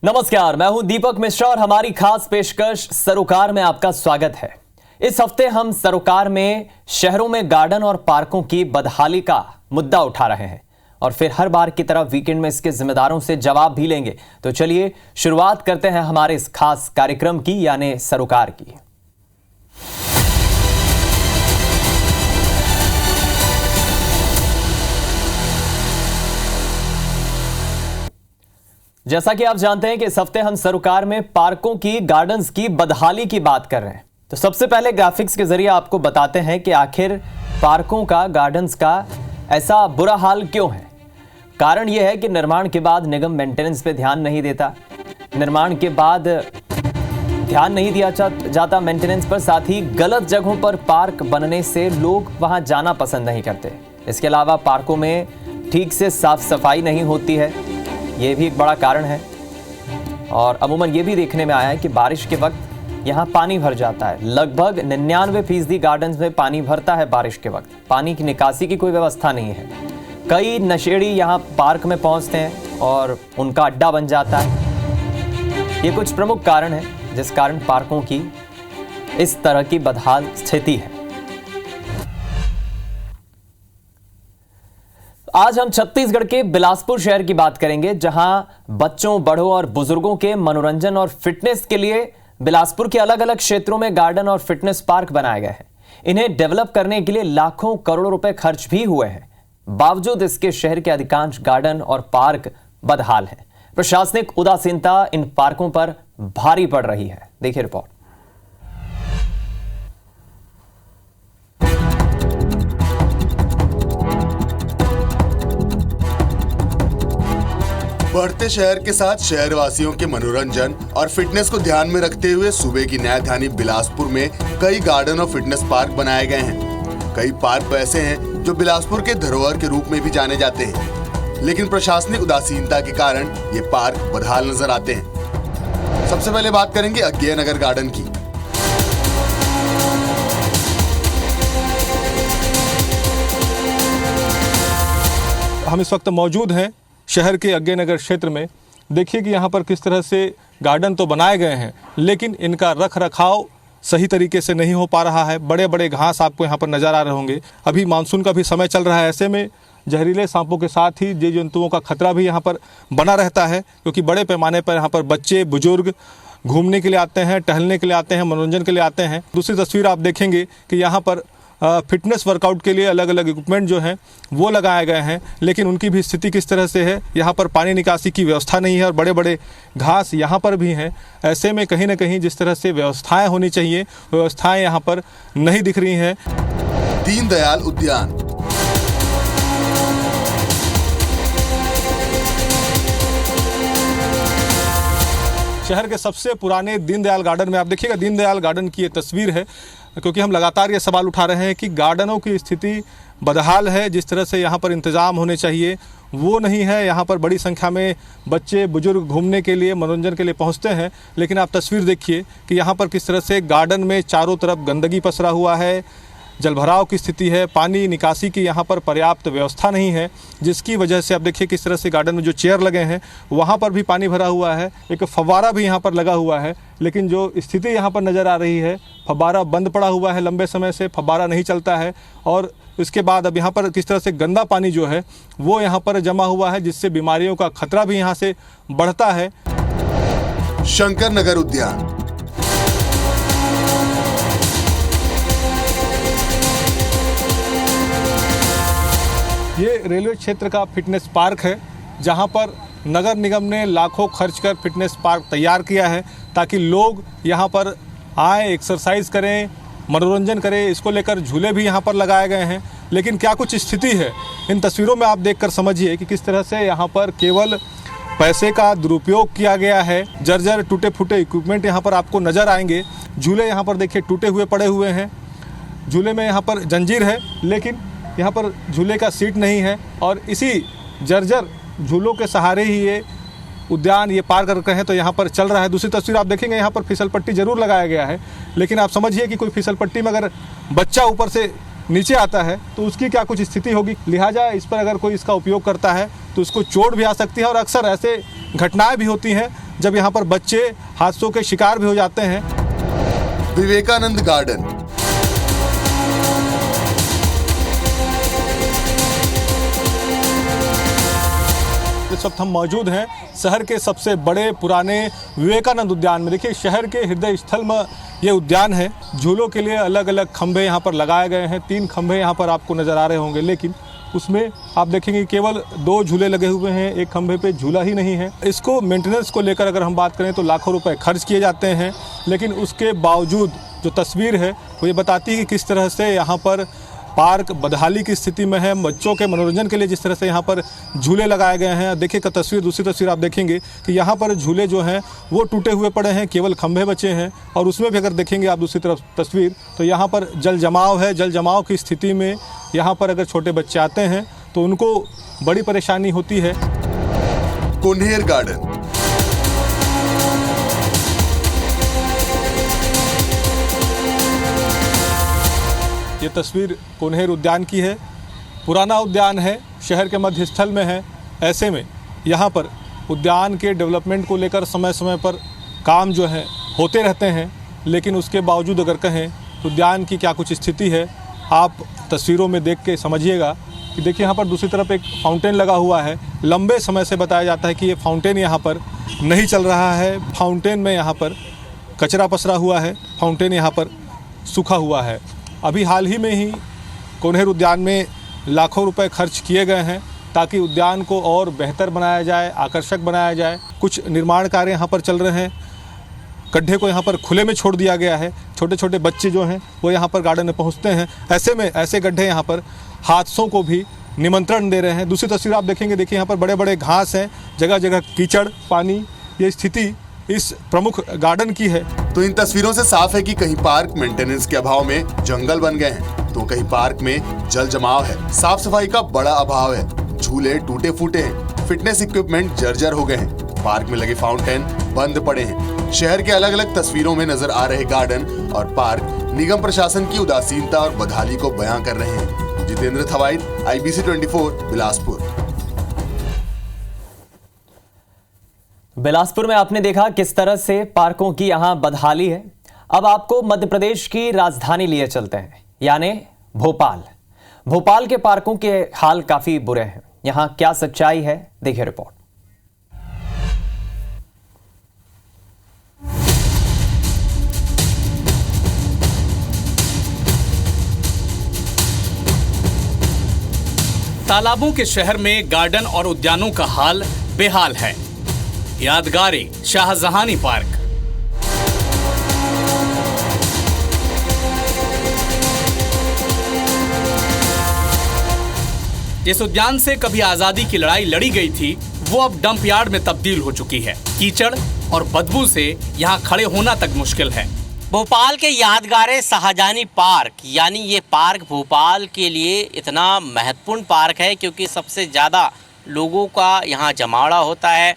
नमस्कार, मैं हूं दीपक मिश्रा और हमारी खास पेशकश सरोकार में आपका स्वागत है। इस हफ्ते हम सरोकार में शहरों में गार्डन और पार्कों की बदहाली का मुद्दा उठा रहे हैं और फिर हर बार की तरह वीकेंड में इसके जिम्मेदारों से जवाब भी लेंगे। तो चलिए शुरुआत करते हैं हमारे इस खास कार्यक्रम की, यानी सरोकार की। जैसा कि आप जानते हैं कि इस हफ्ते हम सरोकार में पार्कों की, गार्डन्स की बदहाली की बात कर रहे हैं। तो सबसे पहले ग्राफिक्स के जरिए आपको बताते हैं कि आखिर पार्कों का, गार्डन्स का ऐसा बुरा हाल क्यों है। कारण यह है कि निर्माण के बाद निगम मेंटेनेंस पे ध्यान नहीं देता, निर्माण के बाद ध्यान नहीं दिया जाता मेंटेनेंस पर, साथ ही गलत जगहों पर पार्क बनने से लोग वहां जाना पसंद नहीं करते। इसके अलावा पार्कों में ठीक से साफ सफाई नहीं होती है, ये भी एक बड़ा कारण है। और अमूमन ये भी देखने में आया है कि बारिश के वक्त यहाँ पानी भर जाता है। लगभग 99% गार्डन्स में पानी भरता है बारिश के वक्त। पानी की निकासी की कोई व्यवस्था नहीं है। कई नशेड़ी यहाँ पार्क में पहुँचते हैं और उनका अड्डा बन जाता है। ये कुछ प्रमुख कारण हैं जिस कारण पार्कों की इस तरह की बदहाल स्थिति है। आज हम छत्तीसगढ़ के बिलासपुर शहर की बात करेंगे, जहां बच्चों, बड़ों और बुजुर्गों के मनोरंजन और फिटनेस के लिए बिलासपुर के अलग अलग क्षेत्रों में गार्डन और फिटनेस पार्क बनाए गए हैं। इन्हें डेवलप करने के लिए लाखों करोड़ों रुपए खर्च भी हुए हैं। बावजूद इसके शहर के अधिकांश गार्डन और पार्क बदहाल हैं। प्रशासनिक उदासीनता इन पार्कों पर भारी पड़ रही है। देखिए रिपोर्ट। बढ़ते शहर के साथ शहरवासियों के मनोरंजन और फिटनेस को ध्यान में रखते हुए सूबे की न्यायधानी बिलासपुर में कई गार्डन और फिटनेस पार्क बनाए गए हैं। कई पार्क ऐसे हैं जो बिलासपुर के धरोहर के रूप में भी जाने जाते हैं, लेकिन प्रशासनिक उदासीनता के कारण ये पार्क बदहाल नजर आते हैं। सबसे पहले बात करेंगे अज्ञेय नगर गार्डन की। हम इस वक्त मौजूद हैं शहर के अज्ञेय नगर क्षेत्र में। देखिए कि यहाँ पर किस तरह से गार्डन तो बनाए गए हैं, लेकिन इनका रख रखाव सही तरीके से नहीं हो पा रहा है। बड़े बड़े घास आपको यहाँ पर नज़र आ रहे होंगे। अभी मानसून का भी समय चल रहा है, ऐसे में जहरीले सांपों के साथ ही जीव जंतुओं का खतरा भी यहाँ पर बना रहता है, क्योंकि बड़े पैमाने पर यहाँ पर बच्चे, बुजुर्ग घूमने के लिए आते हैं, टहलने के लिए आते हैं, मनोरंजन के लिए आते हैं। दूसरी तस्वीर आप देखेंगे कि यहाँ पर फिटनेस वर्कआउट के लिए अलग अलग इक्विपमेंट जो हैं वो लगाए गए हैं, लेकिन उनकी भी स्थिति किस तरह से है। यहाँ पर पानी निकासी की व्यवस्था नहीं है और बड़े बड़े घास यहाँ पर भी हैं। ऐसे में कहीं ना कहीं जिस तरह से व्यवस्थाएं होनी चाहिए, व्यवस्थाएं यहाँ पर नहीं दिख रही हैं। दीनदयाल उद्यान। शहर के सबसे पुराने दीनदयाल गार्डन में आप देखिएगा, दीनदयाल गार्डन की ये तस्वीर है, क्योंकि हम लगातार ये सवाल उठा रहे हैं कि गार्डनों की स्थिति बदहाल है। जिस तरह से यहाँ पर इंतज़ाम होने चाहिए वो नहीं है। यहाँ पर बड़ी संख्या में बच्चे, बुजुर्ग घूमने के लिए, मनोरंजन के लिए पहुँचते हैं, लेकिन आप तस्वीर देखिए कि यहाँ पर किस तरह से गार्डन में चारों तरफ गंदगी पसरा हुआ है, जलभराव की स्थिति है, पानी निकासी की यहाँ पर पर्याप्त व्यवस्था नहीं है, जिसकी वजह से आप देखिए किस तरह से गार्डन में जो चेयर लगे हैं वहाँ पर भी पानी भरा हुआ है। एक फव्वारा भी यहाँ पर लगा हुआ है, लेकिन जो स्थिति यहाँ पर नज़र आ रही है, फव्वारा बंद पड़ा हुआ है, लंबे समय से फव्वारा नहीं चलता है। और इसके बाद अब यहाँ पर किस तरह से गंदा पानी जो है वो यहाँ पर जमा हुआ है, जिससे बीमारियों का खतरा भी यहाँ से बढ़ता है। शंकर नगर उद्यान। ये रेलवे क्षेत्र का फिटनेस पार्क है, जहां पर नगर निगम ने लाखों खर्च कर फिटनेस पार्क तैयार किया है ताकि लोग यहां पर आए, एक्सरसाइज करें, मनोरंजन करें। इसको लेकर झूले भी यहां पर लगाए गए हैं, लेकिन क्या कुछ स्थिति है इन तस्वीरों में आप देखकर समझिए कि किस तरह से यहां पर केवल पैसे का दुरुपयोग किया गया है। जर्जर, टूटे फूटे इक्विपमेंट यहाँ पर आपको नज़र आएंगे। झूले यहाँ पर देखिए टूटे हुए पड़े हुए हैं। झूले में यहाँ पर जंजीर है, लेकिन यहाँ पर झूले का सीट नहीं है, और इसी जर्जर झूलों के सहारे ही ये उद्यान, ये पार्क कर रहे हैं, तो यहाँ पर चल रहा है। दूसरी तस्वीर आप देखेंगे, यहाँ पर फिसल पट्टी जरूर लगाया गया है, लेकिन आप समझिए कि कोई फिसल पट्टी में अगर बच्चा ऊपर से नीचे आता है तो उसकी क्या कुछ स्थिति होगी। लिहाजा इस पर अगर कोई इसका उपयोग करता है तो उसको चोट भी आ सकती है, और अक्सर ऐसे घटनाएं भी होती हैं जब यहाँ पर बच्चे हादसों के शिकार भी हो जाते हैं। विवेकानंद गार्डन। इस वक्त हम मौजूद हैं शहर के सबसे बड़े पुराने विवेकानंद उद्यान में। देखिए, शहर के हृदय स्थल में ये उद्यान है। झूलों के लिए अलग अलग खंभे यहाँ पर लगाए गए हैं। 3 खंभे यहाँ पर आपको नज़र आ रहे होंगे, लेकिन उसमें आप देखेंगे केवल 2 झूले लगे हुए हैं, एक खंभे पे झूला ही नहीं है। इसको मेंटेनेंस को लेकर अगर हम बात करें तो लाखों रुपए खर्च किए जाते हैं, लेकिन उसके बावजूद जो तस्वीर है वो ये बताती है कि किस तरह से यहाँ पर पार्क बदहाली की स्थिति में है। बच्चों के मनोरंजन के लिए जिस तरह से यहाँ पर झूले लगाए गए हैं, देखिए का तस्वीर, दूसरी तस्वीर आप देखेंगे कि यहाँ पर झूले जो हैं वो टूटे हुए पड़े हैं, केवल खंभे बचे हैं। और उसमें भी अगर देखेंगे आप दूसरी तरफ तस्वीर, तो यहाँ पर जल जमाव है। जल जमाव की स्थिति में यहाँ पर अगर छोटे बच्चे आते हैं तो उनको बड़ी परेशानी होती है। कुन्हेर गार्डन। ये तस्वीर कुन्हेर उद्यान की है। पुराना उद्यान है, शहर के मध्य स्थल में है। ऐसे में यहाँ पर उद्यान के डेवलपमेंट को लेकर समय समय पर काम जो है होते रहते हैं, लेकिन उसके बावजूद अगर कहें तो उद्यान की क्या कुछ स्थिति है, आप तस्वीरों में देख के समझिएगा। कि देखिए यहाँ पर दूसरी तरफ एक फाउंटेन लगा हुआ है। लंबे समय से बताया जाता है कि ये फाउंटेन यहाँ पर नहीं चल रहा है। फाउंटेन में यहाँ पर कचरा पसरा हुआ है, फाउंटेन यहाँ पर सूखा हुआ है। अभी हाल ही में ही कुन्हेर उद्यान में लाखों रुपए खर्च किए गए हैं ताकि उद्यान को और बेहतर बनाया जाए, आकर्षक बनाया जाए। कुछ निर्माण कार्य यहाँ पर चल रहे हैं। गड्ढे को यहाँ पर खुले में छोड़ दिया गया है। छोटे छोटे बच्चे जो हैं वो यहाँ पर गार्डन में पहुँचते हैं। ऐसे में ऐसे गड्ढे यहाँ पर हादसों को भी निमंत्रण दे रहे हैं। दूसरी तस्वीर आप देखेंगे, देखिए यहाँ पर बड़े बड़े घास हैं, जगह जगह कीचड़, पानी। ये स्थिति इस प्रमुख गार्डन की है। तो इन तस्वीरों से साफ है कि कहीं पार्क मेंटेनेंस के अभाव में जंगल बन गए हैं, तो कहीं पार्क में जल जमाव है, साफ सफाई का बड़ा अभाव है, झूले टूटे फूटे हैं, फिटनेस इक्विपमेंट जर्जर हो गए हैं, पार्क में लगे फाउंटेन बंद पड़े हैं। शहर के अलग अलग तस्वीरों में नजर आ रहे गार्डन और पार्क निगम प्रशासन की उदासीनता और बदहाली को बयां कर रहे हैं। जितेंद्र थवाइट, IBC 24, बिलासपुर। बिलासपुर में आपने देखा किस तरह से पार्कों की यहां बदहाली है। अब आपको मध्य प्रदेश की राजधानी लिए चलते हैं, यानी भोपाल। भोपाल के पार्कों के हाल काफी बुरे हैं। यहां क्या सच्चाई है, देखिए रिपोर्ट। तालाबों के शहर में गार्डन और उद्यानों का हाल बेहाल है। यादगारी शाहजहानी पार्क। जिस उद्यान से कभी आजादी की लड़ाई लड़ी गई थी, वो अब डंप यार्ड में तब्दील हो चुकी है। कीचड़ और बदबू से यहाँ खड़े होना तक मुश्किल है। भोपाल के यादगार शाहजहानी पार्क, यानी ये पार्क भोपाल के लिए इतना महत्वपूर्ण पार्क है क्योंकि सबसे ज़्यादा लोगों का यहाँ जमावड़ा होता है।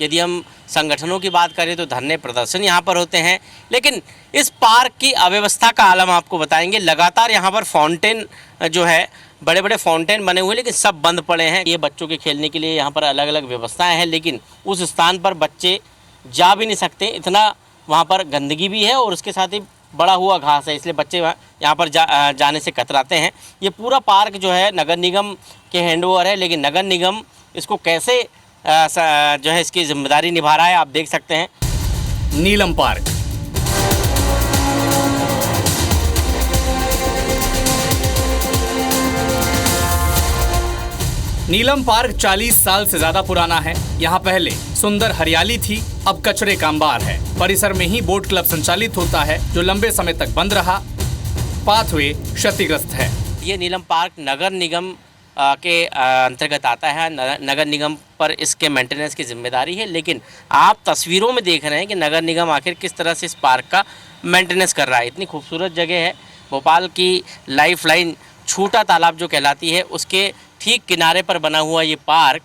यदि हम संगठनों की बात करें तो धरने प्रदर्शन यहाँ पर होते हैं। लेकिन इस पार्क की अव्यवस्था का हाल हम आपको बताएंगे। लगातार यहाँ पर फाउंटेन जो है, बड़े बड़े फाउंटेन बने हुए, लेकिन सब बंद पड़े हैं। ये बच्चों के खेलने के लिए यहाँ पर अलग अलग व्यवस्थाएं हैं, लेकिन उस स्थान पर बच्चे जा भी नहीं सकते। इतना वहाँ पर गंदगी भी है और उसके साथ ही बड़ा हुआ घास है, इसलिए बच्चे यहाँ पर जाने से कतराते हैं। ये पूरा पार्क जो है नगर निगम के हैंडओवर है, लेकिन नगर निगम इसको कैसे जो है इसकी जिम्मेदारी निभा रहा है आप देख सकते हैं। नीलम पार्क। नीलम पार्क 40 साल से ज्यादा पुराना है। यहाँ पहले सुंदर हरियाली थी, अब कचरे का अंबार है। परिसर में ही बोट क्लब संचालित होता है, जो लंबे समय तक बंद रहा। पाथवे क्षतिग्रस्त है। ये नीलम पार्क नगर निगम के अंतर्गत आता है। नगर निगम पर इसके मेंटेनेंस की जिम्मेदारी है, लेकिन आप तस्वीरों में देख रहे हैं कि नगर निगम आखिर किस तरह से इस पार्क का मेंटेनेंस कर रहा है। इतनी खूबसूरत जगह है। भोपाल की लाइफलाइन छोटा तालाब जो कहलाती है, उसके ठीक किनारे पर बना हुआ ये पार्क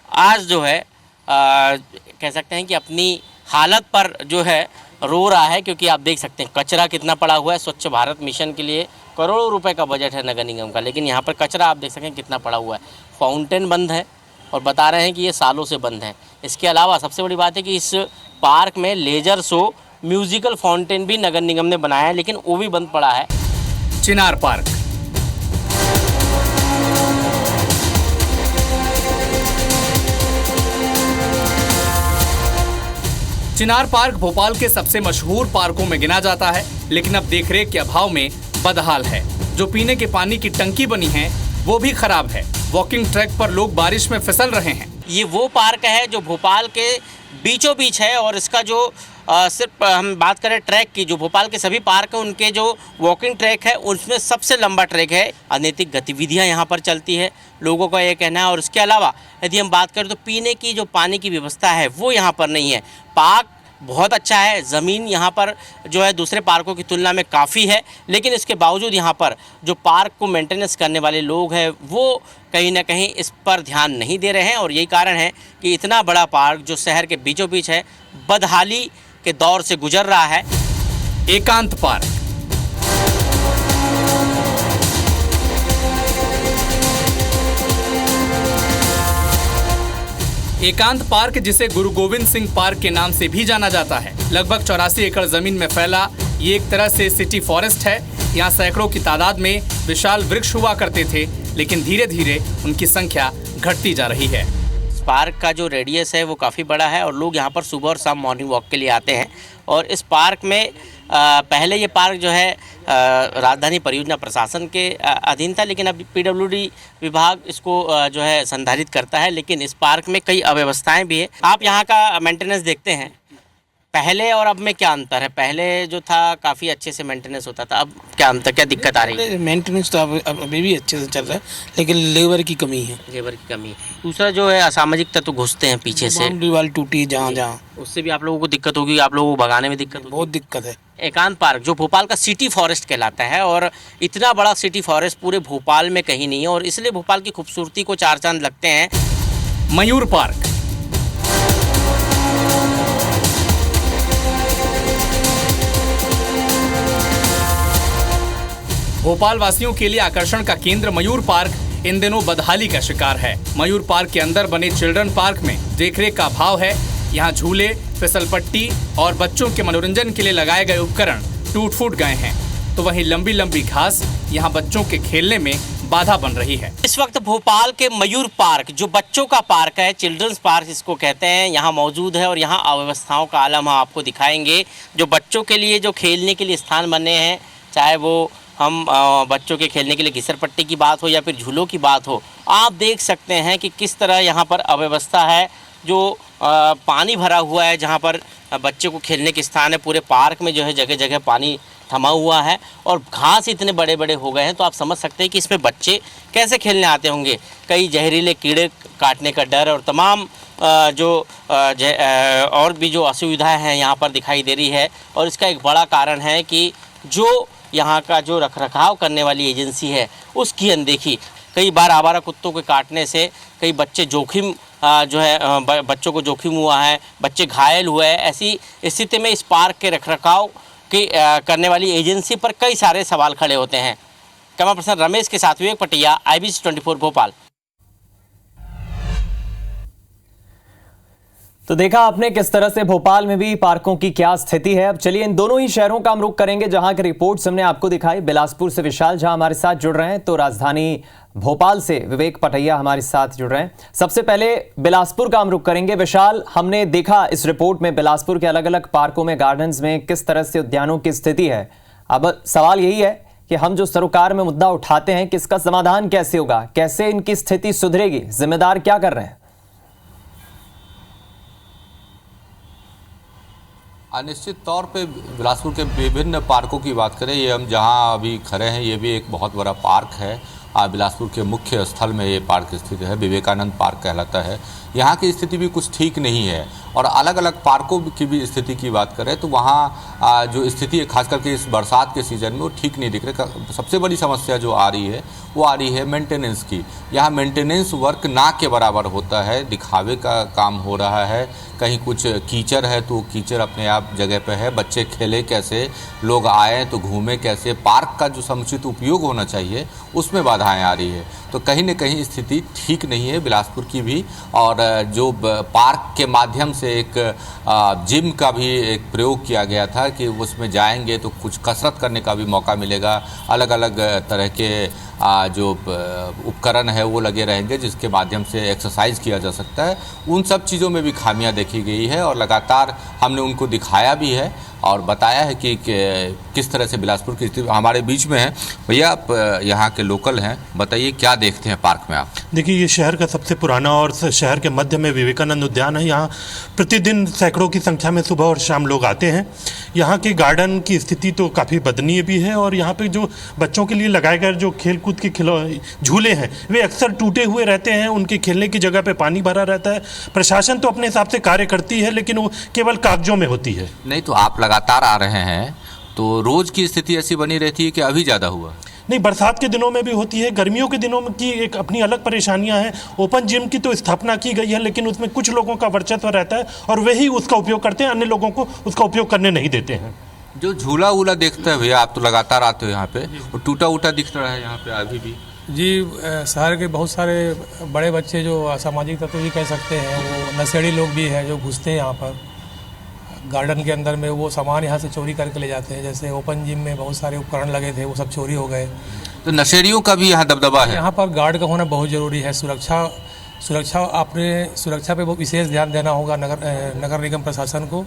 आज जो है कह सकते हैं कि अपनी हालत पर जो है रो रहा है, क्योंकि आप देख सकते हैं कचरा कितना पड़ा हुआ है। स्वच्छ भारत मिशन के लिए करोड़ों रुपए का बजट है नगर निगम का, लेकिन यहाँ पर कचरा आप देख सकते हैं कितना पड़ा हुआ है। फाउंटेन बंद है और बता रहे हैं कि ये सालों से बंद है। इसके अलावा सबसे बड़ी बात है कि इस पार्क में लेजर शो, म्यूजिकल फाउंटेन भी नगर निगम ने बनाया है, लेकिन वो भी बंद पड़ा है। चिनार पार्क। चिनार पार्क भोपाल के सबसे मशहूर पार्कों में गिना जाता है, लेकिन अब देखरेख के अभाव में बदहाल है। जो पीने के पानी की टंकी बनी है वो भी खराब है। वॉकिंग ट्रैक पर लोग बारिश में फिसल रहे हैं। ये वो पार्क है जो भोपाल के बीचों बीच है, और इसका जो सिर्फ हम बात करें ट्रैक की, जो भोपाल के सभी पार्क हैं उनके जो वॉकिंग ट्रैक है उसमें सबसे लंबा ट्रैक है। अनैतिक गतिविधियां यहाँ पर चलती है, लोगों का ये कहना है। और इसके अलावा यदि हम बात करें तो पीने की जो पानी की व्यवस्था है वो यहाँ पर नहीं है। पार्क बहुत अच्छा है, ज़मीन यहाँ पर जो है दूसरे पार्कों की तुलना में काफ़ी है, लेकिन इसके बावजूद यहाँ पर जो पार्क को मेंटेनेंस करने वाले लोग हैं वो कहीं ना कहीं इस पर ध्यान नहीं दे रहे हैं। और यही कारण है कि इतना बड़ा पार्क जो शहर के बीचों बीच है बदहाली के दौर से गुजर रहा है। एकांत पार्क। एकांत पार्क, जिसे गुरु गोविंद सिंह पार्क के नाम से भी जाना जाता है, लगभग 84 एकड़ जमीन में फैला ये एक तरह से सिटी फॉरेस्ट है। यहाँ सैकड़ों की तादाद में विशाल वृक्ष हुआ करते थे, लेकिन धीरे धीरे उनकी संख्या घटती जा रही है। इस पार्क का जो रेडियस है वो काफ़ी बड़ा है और लोग यहाँ पर सुबह और शाम मॉर्निंग वॉक के लिए आते हैं। और इस पार्क में पहले ये पार्क जो है राजधानी परियोजना प्रशासन के अधीन था, लेकिन अब पीडब्ल्यूडी विभाग इसको जो है संचालित करता है। लेकिन इस पार्क में कई अव्यवस्थाएं भी है। आप यहाँ का मेंटेनेंस देखते हैं, पहले और अब में क्या अंतर है? पहले जो था काफ़ी अच्छे से मेंटेनेंस होता था, अब क्या अंतर, क्या दिक्कत आ रही है? मेंटेनेंस तो अभी भी अच्छे से चल रहा है, लेकिन लेबर की कमी है। लेबर की कमी है। दूसरा जो है असामाजिक तत्व घुसते हैं पीछे से, दीवार टूटी जहाँ, उससे भी आप लोगों को दिक्कत होगी, आप लोगों को भगाने में दिक्कत होगी। बहुत दिक्कत है। एकांत पार्क जो भोपाल का सिटी फॉरेस्ट कहलाता है, और इतना बड़ा सिटी फॉरेस्ट पूरे भोपाल में कहीं नहीं है, और इसलिए भोपाल की खूबसूरती को चार चांद लगते हैं। मयूर पार्क। भोपाल वासियों के लिए आकर्षण का केंद्र मयूर पार्क इन दिनों बदहाली का शिकार है। मयूर पार्क के अंदर बने चिल्ड्रन पार्क में देखरेख का अभाव है। यहाँ झूले, फिसल पट्टी और बच्चों के मनोरंजन के लिए लगाए गए उपकरण टूट फूट गए हैं, तो वहीं लंबी लंबी घास यहाँ बच्चों के खेलने में बाधा बन रही है। इस वक्त भोपाल के मयूर पार्क जो बच्चों का पार्क है, चिल्ड्रंस पार्क इसको कहते हैं, यहाँ मौजूद है। और यहाँ अव्यवस्थाओं का आलम हम आपको दिखाएंगे। जो बच्चों के लिए जो खेलने के लिए स्थान बने हैं, चाहे वो हम बच्चों के खेलने के लिए घिसर पट्टी की बात हो या फिर झूलों की बात हो, आप देख सकते हैं कि किस तरह यहाँ पर अव्यवस्था है। जो पानी भरा हुआ है, जहाँ पर बच्चों को खेलने के स्थान है, पूरे पार्क में जो है जगह जगह पानी थमा हुआ है, और घास इतने बड़े बड़े हो गए हैं, तो आप समझ सकते हैं कि इसमें बच्चे कैसे खेलने आते होंगे। कई जहरीले कीड़े काटने का डर और तमाम और भी जो असुविधाएं हैं यहाँ पर दिखाई दे रही है। और इसका एक बड़ा कारण है कि जो यहाँ का जो रखरखाव करने वाली एजेंसी है उसकी अनदेखी। कई बार आवारा कुत्तों के काटने से कई बच्चे जोखिम बच्चों को जोखिम हुआ है, बच्चे घायल हुए हैं। ऐसी स्थिति में इस पार्क के रखरखाव की करने वाली एजेंसी पर कई सारे सवाल खड़े होते हैं। कैमरा पर्सन रमेश के साथ विवेक पटिया, IBC 24 भोपाल। तो देखा आपने किस तरह से भोपाल में भी पार्कों की क्या स्थिति है। अब चलिए इन दोनों ही शहरों का हम रुख करेंगे जहां की रिपोर्ट्स हमने आपको दिखाई। बिलासपुर से विशाल झा हमारे साथ जुड़ रहे हैं, तो राजधानी भोपाल से विवेक पटैया हमारे साथ जुड़ रहे हैं। सबसे पहले बिलासपुर का हम रुख करेंगे। विशाल, हमने देखा इस रिपोर्ट में बिलासपुर के अलग अलग पार्कों में, गार्डन्स में किस तरह से उद्यानों की स्थिति है। अब सवाल यही है कि हम जो सरोकार में मुद्दा उठाते हैं, किसका समाधान कैसे होगा, कैसे इनकी स्थिति सुधरेगी, जिम्मेदार क्या कर रहे हैं? निश्चित तौर पे बिलासपुर के विभिन्न पार्कों की बात करें, ये हम जहां अभी खड़े हैं ये भी एक बहुत बड़ा पार्क है। बिलासपुर के मुख्य स्थल में ये पार्क स्थित है, विवेकानंद पार्क कहलाता है। यहाँ की स्थिति भी कुछ ठीक नहीं है, और अलग अलग पार्कों की भी स्थिति की बात करें तो वहाँ जो स्थिति है खास करके इस बरसात के सीज़न में वो ठीक नहीं दिख रही। सबसे बड़ी समस्या जो आ रही है वो आ रही है मेंटेनेंस की। यहाँ मेंटेनेंस वर्क ना के बराबर होता है, दिखावे का काम हो रहा है। कहीं कुछ कीचड़ है तो कीचड़ अपने आप जगह पे है, बच्चे खेले कैसे, लोग आए तो घूमे कैसे, पार्क का जो समुचित उपयोग होना चाहिए उसमें बाधाएं आ रही है। तो कहीं न कहीं स्थिति ठीक नहीं है बिलासपुर की भी, और जो पार्क के माध्यम से एक जिम का भी एक प्रयोग किया गया था कि उसमें जाएंगे तो कुछ कसरत करने का भी मौका मिलेगा, अलग अलग तरह के जो उपकरण है वो लगे रहेंगे जिसके माध्यम से एक्सरसाइज किया जा सकता है। उन सब चीज़ों में भी खामियां देखी गई है और लगातार हमने उनको दिखाया भी है और बताया है कि किस तरह से बिलासपुर की स्थिति। हमारे बीच में है भैया, आप यहाँ के लोकल हैं, बताइए क्या देखते हैं पार्क में आप? देखिए, ये शहर का सबसे पुराना और शहर के मध्य में विवेकानंद उद्यान है। यहाँ प्रतिदिन सैकड़ों की संख्या में सुबह और शाम लोग आते हैं। यहाँ के गार्डन की स्थिति तो काफ़ी बदनीय भी है और यहाँ पे जो बच्चों के लिए लगाए गए जो खेलकूद के झूले हैं वे अक्सर टूटे हुए रहते हैं। उनके खेलने की जगह पे पानी भरा रहता है। प्रशासन तो अपने हिसाब से कार्य करती है लेकिन वो केवल कागजों में होती है। नहीं तो आप लगातार आ रहे हैं तो रोज की स्थिति ऐसी बनी रहती है कि अभी ज़्यादा हुआ? नहीं, बरसात के दिनों में भी होती है, गर्मियों के दिनों में की एक अपनी अलग परेशानियां हैं। ओपन जिम की तो स्थापना की गई है लेकिन उसमें कुछ लोगों का वर्चस्व रहता है और वही उसका उपयोग करते हैं, अन्य लोगों को उसका उपयोग करने नहीं देते हैं। जो झूला वूला देखते हैं भैया, आप तो लगातार आते हो यहाँ पे, और टूटा उटा दिख रहा है यहाँ पे अभी भी? जी, शहर के बहुत सारे बड़े बच्चे जो असामाजिक तत्व भी कह सकते हैं, वो नशेड़ी लोग भी हैं जो घुसते हैं यहाँ पर गार्डन के अंदर में। वो सामान यहाँ से चोरी करके ले जाते हैं। जैसे ओपन जिम में बहुत सारे उपकरण लगे थे, वो सब चोरी हो गए। तो नशेड़ियों का भी यहाँ दबदबा है? यहाँ पर गार्ड का होना बहुत ज़रूरी है। सुरक्षा पे बहुत विशेष ध्यान देना होगा नगर निगम प्रशासन को।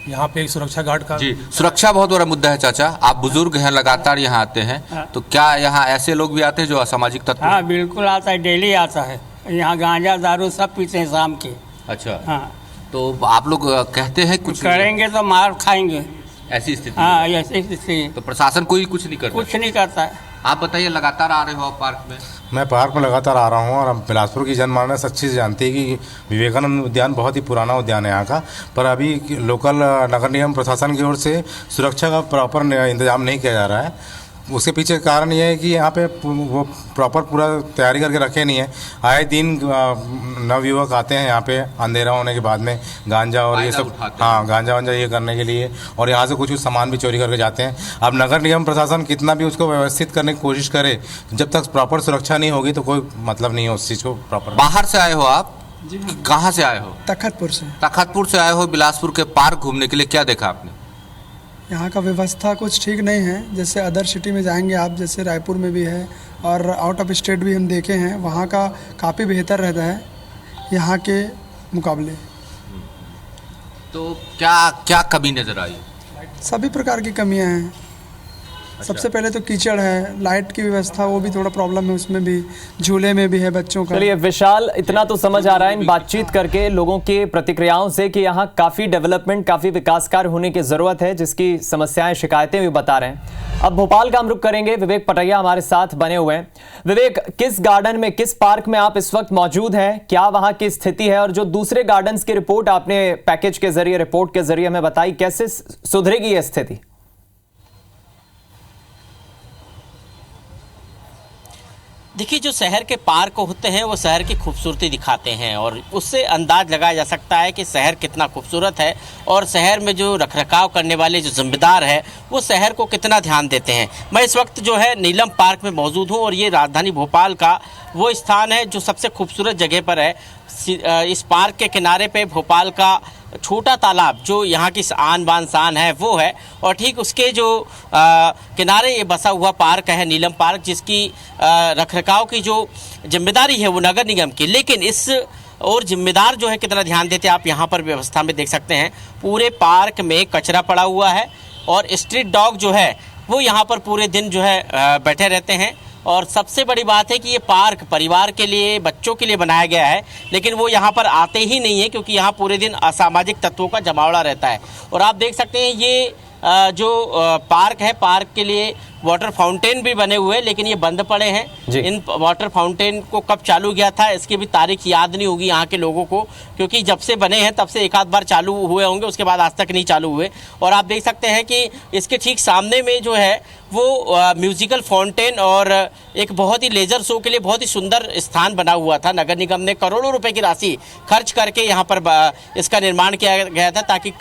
यहाँ पे एक सुरक्षा गार्ड का जी, सुरक्षा बहुत बड़ा मुद्दा है। चाचा, आप बुजुर्ग हैं, लगातार यहाँ आते हैं, तो क्या यहाँ ऐसे लोग भी आते हैं जो असामाजिक तत्व? हाँ, बिल्कुल आता है, डेली आता है। यहाँ गांजा दारू सब पीते हैं शाम के। अच्छा, हाँ। तो आप लोग कहते हैं कुछ करेंगे तो मार खाएंगे, ऐसी स्थिति? हाँ, ऐसी स्थिति। तो प्रशासन कोई कुछ नहीं करता? कुछ नहीं करता है। आप बताइए, लगातार आ रहे हो आप पार्क में? मैं पार्क में लगातार आ रहा हूँ और बिलासपुर की जनमानस अच्छी से जानती है कि विवेकानंद उद्यान बहुत ही पुराना उद्यान है यहाँ का, पर अभी लोकल नगर निगम प्रशासन की ओर से सुरक्षा का प्रॉपर इंतजाम नहीं किया जा रहा है। उसके पीछे कारण ये है कि यहाँ पे वो प्रॉपर पूरा तैयारी करके रखे नहीं है। आए दिन नवयुवक आते हैं यहाँ पे अंधेरा होने के बाद में गांजा और ये सब, हाँ, गांजा वांजा ये करने के लिए, और यहाँ से कुछ सामान भी चोरी करके जाते हैं। अब नगर निगम प्रशासन कितना भी उसको व्यवस्थित करने की कोशिश करे, जब तक प्रॉपर सुरक्षा नहीं होगी तो कोई मतलब नहीं है उस चीज़ को प्रॉपर। बाहर से आए हो आप? जी, कहाँ से आए हो? तखतपुर से। तखतपुर से आए हो बिलासपुर के पार्क घूमने के लिए, क्या देखा आपने? यहाँ का व्यवस्था कुछ ठीक नहीं है। जैसे अदर सिटी में जाएंगे आप, जैसे रायपुर में भी है और आउट ऑफ स्टेट भी हम देखे हैं, वहाँ का काफ़ी बेहतर रहता है यहाँ के मुकाबले। तो क्या क्या कमी नज़र आई? सभी प्रकार की कमियाँ हैं। सबसे पहले तो कीचड़ है, लाइट की व्यवस्था वो भी थोड़ा प्रॉब्लम है, उसमें भी झूले में भी है बच्चों का। चलिए विशाल, इतना तो समझ आ रहा है इन बातचीत करके लोगों की प्रतिक्रियाओं से कि यहाँ काफी डेवलपमेंट, काफी विकास कार्य होने की जरूरत है, जिसकी समस्याएं शिकायतें भी बता रहे हैं। अब भोपाल का हम रुख करेंगे, विवेक पटैया हमारे साथ बने हुए हैं। विवेक, किस गार्डन में, किस पार्क में आप इस वक्त मौजूद हैं, क्या वहां की स्थिति है, और जो दूसरे गार्डन की रिपोर्ट आपने पैकेज के जरिए, रिपोर्ट के जरिए हमें बताई, कैसे सुधरेगी यह स्थिति? देखिए, जो शहर के पार्क होते हैं वो शहर की खूबसूरती दिखाते हैं और उससे अंदाज लगाया जा सकता है कि शहर कितना खूबसूरत है और शहर में जो रखरखाव करने वाले जो जिम्मेदार है वो शहर को कितना ध्यान देते हैं। मैं इस वक्त जो है नीलम पार्क में मौजूद हूँ और ये राजधानी भोपाल का वो स्थान है जो सबसे खूबसूरत जगह पर है। इस पार्क के किनारे पे भोपाल का छोटा तालाब जो यहाँ की आन बान शान है वो है, और ठीक उसके जो किनारे ये बसा हुआ पार्क है नीलम पार्क, जिसकी रखरखाव की जो जिम्मेदारी है वो नगर निगम की। लेकिन इस और जिम्मेदार जो है कितना ध्यान देते हैं आप यहाँ पर व्यवस्था में देख सकते हैं। पूरे पार्क में कचरा पड़ा हुआ है और स्ट्रीट डॉग जो है वो यहाँ पर पूरे दिन जो है बैठे रहते हैं। और सबसे बड़ी बात है कि ये पार्क परिवार के लिए, बच्चों के लिए बनाया गया है, लेकिन वो यहाँ पर आते ही नहीं है क्योंकि यहाँ पूरे दिन असामाजिक तत्वों का जमावड़ा रहता है। और आप देख सकते हैं ये जो पार्क है, पार्क के लिए वाटर फाउंटेन भी बने हुए हैं लेकिन ये बंद पड़े हैं। इन वाटर फाउंटेन को कब चालू किया था इसकी भी तारीख याद नहीं होगी यहाँ के लोगों को, क्योंकि जब से बने हैं तब से एक आध बार चालू हुए होंगे, उसके बाद आज तक नहीं चालू हुए। और आप देख सकते हैं कि इसके ठीक सामने में जो है वो म्यूजिकल फाउंटेन और एक बहुत ही लेजर शो के लिए बहुत ही सुंदर स्थान बना हुआ था। नगर निगम ने करोड़ों रुपए की राशि खर्च करके यहाँ पर इसका निर्माण किया गया था ताकि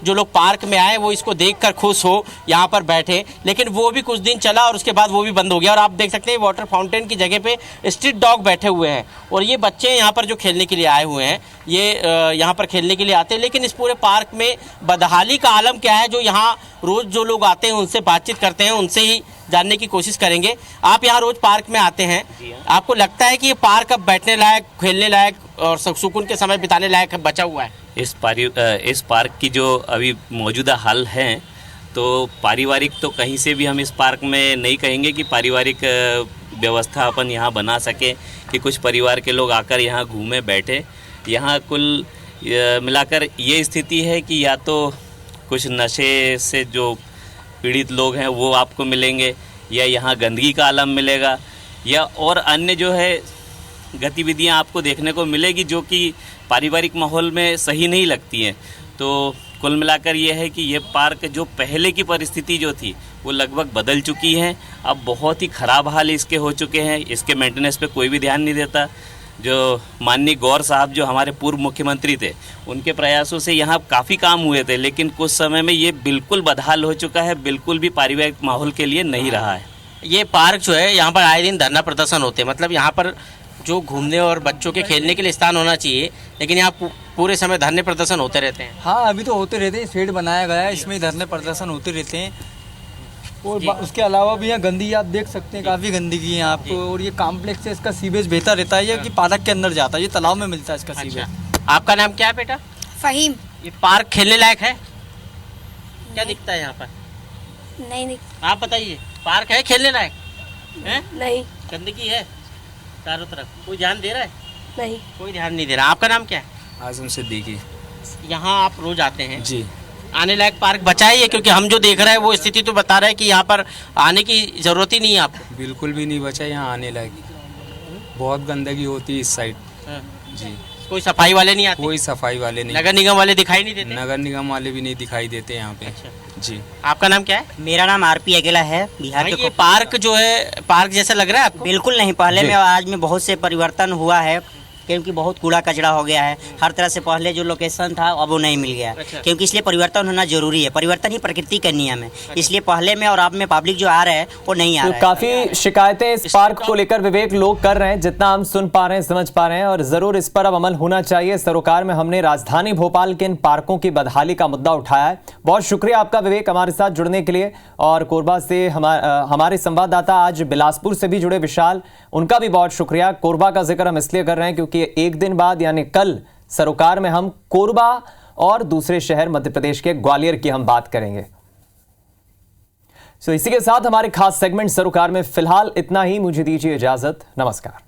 जो लोग पार्क में आए वो इसको देखकर खुश हो, यहाँ पर बैठे। लेकिन वो भी कुछ दिन चला और उसके बाद वो भी बंद हो गया। और आप देख सकते हैं वाटर फाउंटेन की जगह पे स्ट्रीट डॉग बैठे हुए हैं और ये बच्चे यहाँ पर जो खेलने के लिए आए हुए हैं, ये यहाँ पर खेलने के लिए आते हैं। लेकिन इस पूरे पार्क में बदहाली का आलम क्या है, जो यहाँ रोज़ जो लोग आते हैं उनसे बातचीत करते हैं, उनसे ही जानने की कोशिश करेंगे। आप यहाँ रोज़ पार्क में आते हैं, आपको लगता है कि ये पार्क अब बैठने लायक, खेलने लायक और सुकून के समय बिताने लायक बचा हुआ है? इस पार्क की जो अभी मौजूदा हाल है, तो पारिवारिक तो कहीं से भी हम इस पार्क में नहीं कहेंगे कि पारिवारिक व्यवस्था अपन यहाँ बना सके कि कुछ परिवार के लोग आकर यहाँ घूमे बैठे। यहाँ कुल मिलाकर ये स्थिति है कि या तो कुछ नशे से जो पीड़ित लोग हैं वो आपको मिलेंगे, या यहाँ गंदगी का आलम मिलेगा, या और अन्य जो है गतिविधियाँ आपको देखने को मिलेगी जो कि पारिवारिक माहौल में सही नहीं लगती हैं। तो कुल मिलाकर ये है कि ये पार्क जो पहले की परिस्थिति जो थी वो लगभग बदल चुकी है। अब बहुत ही ख़राब हाल इसके हो चुके हैं, इसके मेंटेनेंस पे कोई भी ध्यान नहीं देता। जो माननीय गौर साहब जो हमारे पूर्व मुख्यमंत्री थे, उनके प्रयासों से यहाँ काफ़ी काम हुए थे, लेकिन कुछ समय में ये बिल्कुल बदहाल हो चुका है, बिल्कुल भी पारिवारिक माहौल के लिए नहीं रहा है। ये पार्क जो है, यहाँ पर आए दिन धरना प्रदर्शन होते हैं, मतलब यहाँ पर जो घूमने और बच्चों के खेलने के लिए स्थान होना चाहिए, लेकिन यहाँ पूरे समय धरने प्रदर्शन होते रहते हैं। हाँ, अभी तो होते रहते हैं, शेड बनाया गया है, इसमें धरने प्रदर्शन होते रहते हैं। और उसके अलावा भी यहाँ गंदगी आप देख सकते हैं, काफ़ी गंदगी है यहाँ पे। और ये कॉम्प्लेक्स है, इसका सीवेज बहता रहता है, ये कि पार्क के अंदर जाता है, ये तालाब में मिलता है इसका सीवेज। आपका नाम क्या है बेटा? फहीम। ये पार्क खेलने लायक है? क्या दिखता है यहाँ पर? नहीं दिखता। आप बताइए, पार्क है खेलने लायक? नहीं। गंदगी है चारों तरफ, कोई ध्यान दे रहा है? नहीं, कोई ध्यान नहीं दे रहा। आपका नाम क्या है? आज़म सिद्दीकी। यहाँ आप रोज आते हैं? जी। आने लायक पार्क बचा ही है? क्योंकि हम जो देख रहे हैं वो स्थिति तो बता रहा है कि यहाँ पर आने की ज़रूरत ही नहीं है आपको। बिल्कुल भी नहीं बचा यहाँ आने लायक, बहुत गंदगी होती है इस साइड। जी। कोई सफाई वाले नहीं आते? कोई सफाई वाले नहीं। नगर निगम वाले दिखाई नहीं देते? नगर निगम वाले भी नहीं दिखाई देते यहाँ पे। जी। आपका नाम क्या है? मेरा नाम आरपी अकेला है, बिहार के। ये पार्क जो है, पार्क जैसा लग रहा है आपको? बिल्कुल नहीं, पहले में आज में बहुत से परिवर्तन हुआ है, क्योंकि बहुत कूड़ा कचरा हो गया है हर तरह से। पहले जो लोकेशन था अब वो नहीं मिल गया। अच्छा। क्योंकि इसलिए परिवर्तन होना जरूरी है, परिवर्तन ही प्रकृति का नियम है। इसलिए पहले में और अब में पब्लिक जो आ रहा है वो नहीं आ रहा है। काफी शिकायतें इस पार्क को लेकर विवेक लोग कर रहे हैं, जितना हम सुन पा रहे हैं, समझ पा रहे हैं, और जरूर इस पर अब अमल होना चाहिए। सरोकार में हमने राजधानी भोपाल के इन पार्कों की बदहाली का मुद्दा उठाया है। बहुत शुक्रिया आपका विवेक हमारे साथ जुड़ने के लिए। और कोरबा से हमारे संवाददाता आज बिलासपुर से भी जुड़े विशाल, उनका भी बहुत शुक्रिया। कोरबा का जिक्र हम इसलिए कर रहे हैं क्योंकि एक दिन बाद यानी कल सरोकार में हम कोरबा और दूसरे शहर मध्य प्रदेश के ग्वालियर की हम बात करेंगे। इसी के साथ हमारे खास सेगमेंट सरोकार में फिलहाल इतना ही। मुझे दीजिए इजाजत, नमस्कार।